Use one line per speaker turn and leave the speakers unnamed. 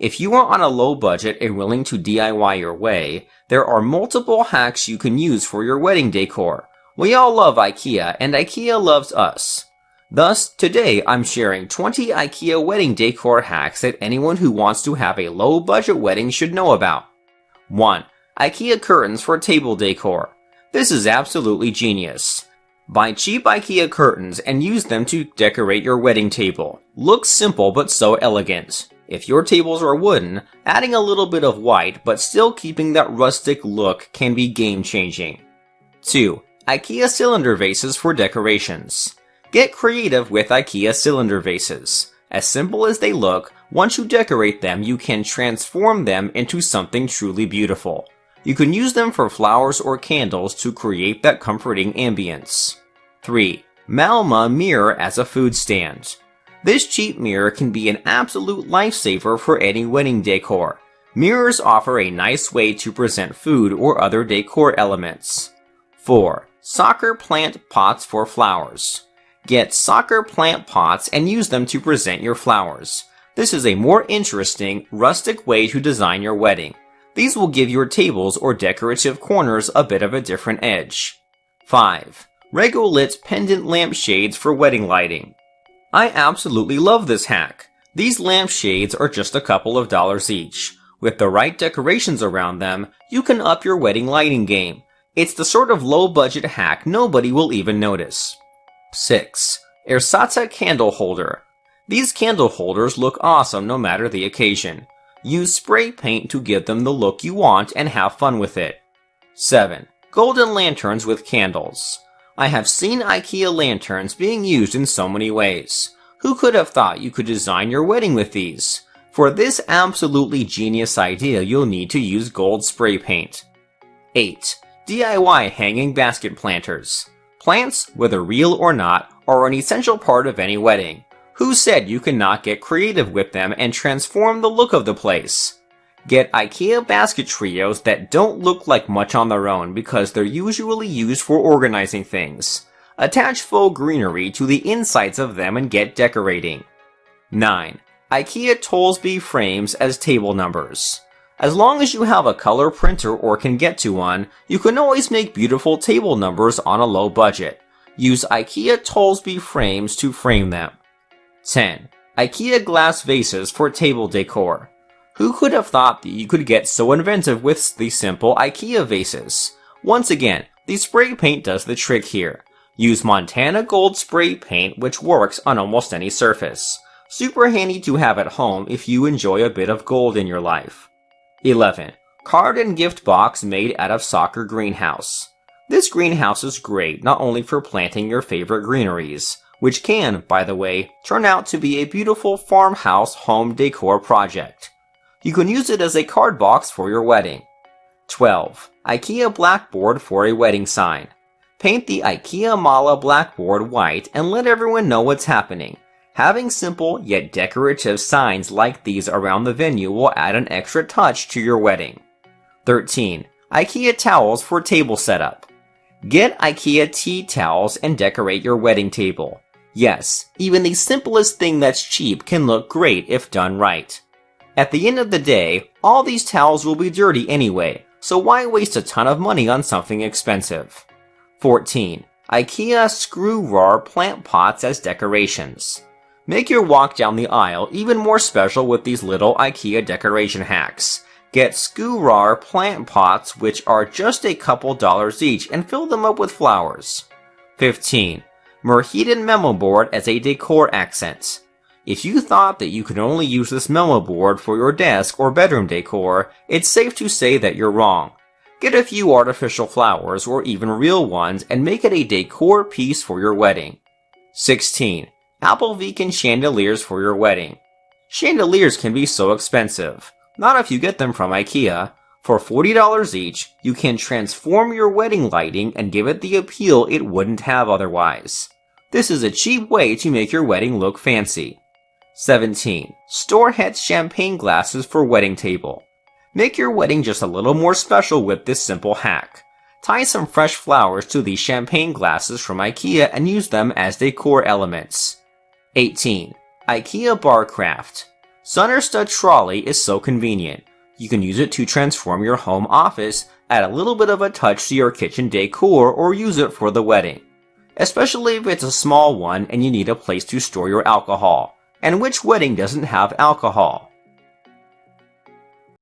If you are on a low budget and willing to DIY your way, there are multiple hacks you can use for your wedding decor. We all love Ikea, and Ikea loves us. Thus, today I'm sharing 20 Ikea wedding decor hacks that anyone who wants to have a low budget wedding should know about. 1. Ikea curtains for table decor. This is absolutely genius. Buy cheap Ikea curtains and use them to decorate your wedding table. Looks simple but so elegant. If your tables are wooden, adding a little bit of white but still keeping that rustic look can be game-changing. 2. Ikea cylinder vases for decorations. Get creative with Ikea cylinder vases. As simple as they look, once you decorate them, you can transform them into something truly beautiful. You can use them for flowers or candles to create that comforting ambience. 3. Malma mirror as a food stand. This cheap mirror can be an absolute lifesaver for any wedding decor. Mirrors offer a nice way to present food or other decor elements. 4. Soccer plant pots for flowers. Get soccer plant pots and use them to present your flowers. This is a more interesting, rustic way to design your wedding. These will give your tables or decorative corners a bit of a different edge. 5. Regolith pendant lampshades for wedding lighting. I absolutely love this hack. These lampshades are just a couple of dollars each. With the right decorations around them, you can up your wedding lighting game. It's the sort of low-budget hack nobody will even notice. 6. Ersatz candle holder. These candle holders look awesome no matter the occasion. Use spray paint to give them the look you want and have fun with it. 7. Golden lanterns with candles. I have seen Ikea lanterns being used in so many ways. Who could have thought you could design your wedding with these? For this absolutely genius idea, you'll need to use gold spray paint. 8. DIY hanging basket planters. Plants, whether real or not, are an essential part of any wedding. Who said you cannot get creative with them and transform the look of the place? Get Ikea basket trios that don't look like much on their own because they're usually used for organizing things. Attach faux greenery to the insides of them and get decorating. 9. Ikea Tollsby frames as table numbers. As long as you have a color printer or can get to one, you can always make beautiful table numbers on a low budget. Use Ikea Tollsby frames to frame them. 10. Ikea glass vases for table decor. Who could have thought that you could get so inventive with the simple Ikea vases? Once again, the spray paint does the trick here. Use Montana Gold spray paint, which works on almost any surface. Super handy to have at home if you enjoy a bit of gold in your life. 11. Card and gift box made out of soccer greenhouse. This greenhouse is great not only for planting your favorite greeneries, which can, by the way, turn out to be a beautiful farmhouse home decor project. You can use it as a card box for your wedding. 12. Ikea blackboard for a wedding sign. Paint the Ikea Mala blackboard white and let everyone know what's happening. Having simple yet decorative signs like these around the venue will add an extra touch to your wedding. 13. Ikea towels for table setup. Get Ikea tea towels and decorate your wedding table. Yes, even the simplest thing that's cheap can look great if done right. At the end of the day, all these towels will be dirty anyway, so why waste a ton of money on something expensive? 14. Ikea screw roar plant pots as decorations. Make your walk down the aisle even more special with these little Ikea decoration hacks. Get screw-roar plant pots which are just a couple dollars each and fill them up with flowers. 15. Merheated Memo board as a decor accent. If you thought that you could only use this Memo board for your desk or bedroom decor, it's safe to say that you're wrong. Get a few artificial flowers or even real ones and make it a decor piece for your wedding. 16. Apple Beacon chandeliers for your wedding. Chandeliers can be so expensive. Not if you get them from Ikea. For $40 each, you can transform your wedding lighting and give it the appeal it wouldn't have otherwise. This is a cheap way to make your wedding look fancy. 17. Storeheads champagne glasses for wedding table. Make your wedding just a little more special with this simple hack. Tie some fresh flowers to these champagne glasses from Ikea and use them as decor elements. 18. Ikea bar craft. Center Stud Trolley is so convenient. You can use it to transform your home office, add a little bit of a touch to your kitchen decor, or use it for the wedding. Especially if it's a small one and you need a place to store your alcohol. And which wedding doesn't have alcohol?